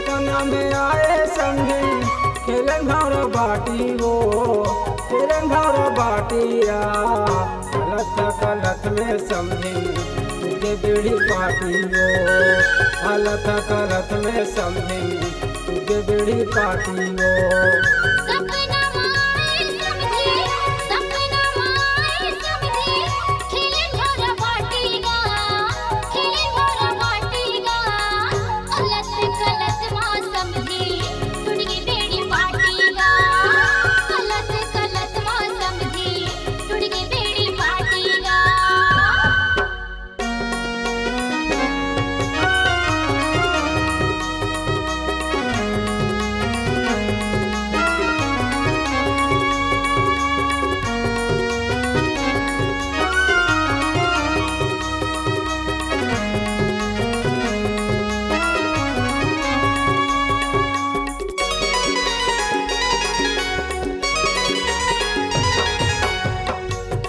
सपना में आए समझी खेलन घर बाटी वो खेलन घर बाटिया गलत गलत में समझी तुझे बीड़ी पाटी वो गलत गलत में समझी तुझे बीड़ी पाटी वो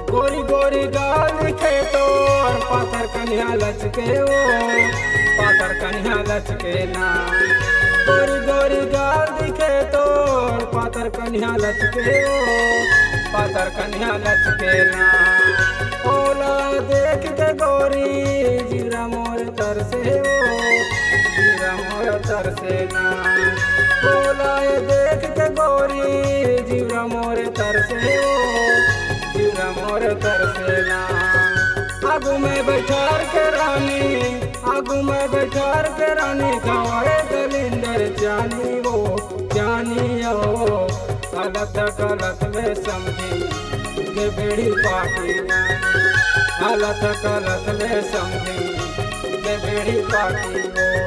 गोरी गोरी गाल दिखे तो और पाथर कन्या लचके ओ पाथर कन्या लचके ना गोरी गोरी गाल दिखे तो और पाथर कन्या लचके ओ पाथर कन्या लचके ना ओला देख के गोरी जीरा मोर तरसे ओ जीरा मोर तरसे ना ओला देख के गोरी जीरा मोर तरसे ओ मोर तरसेना आगू में बैठार के रानी आगू में बैठार के रानी खवाए गलिंदर जानी वो जानी ओ गलत गलत में समझी के बेड़ी पाटी गलत गलत में समझी के बेड़ी पाटी वो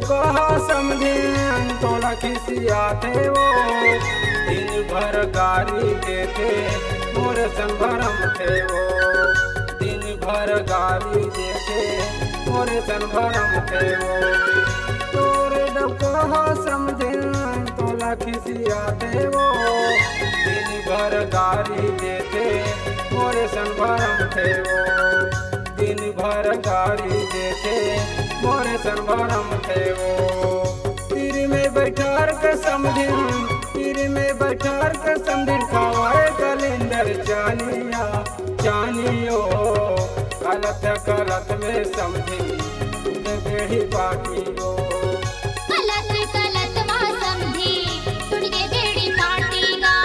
कहा समझे तोला खिसियाते वो दिन भर गारी देते मोर संभरम थे वो दिन भर गारी देते मोर संभरम थे वो तोरे कहा समझे तोला खिसियाते वो दिन भर गारी देते मोर संभरम थे वो दिन भर गारी देते मोरे संभरम थे वो तीर में बैठार के समझिन तीर में बैठार के समझिन खवाए गलिंदर जानिया जानियो गलत गलत में समझिन बेड़ी पाटी हो गलत गलत में समझी तुझे बेड़ी पाटीगा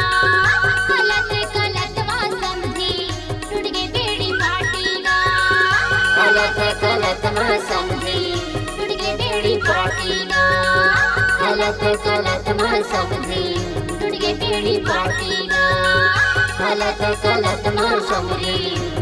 गलत गलत में समझी तुझे बेड़ी पाटीगा गलत गलत में समझी तुझे बेड़ी पाटीगा गलत गलत में समझी तुझे बेड़ी पाटीगा गलत गलत में समझी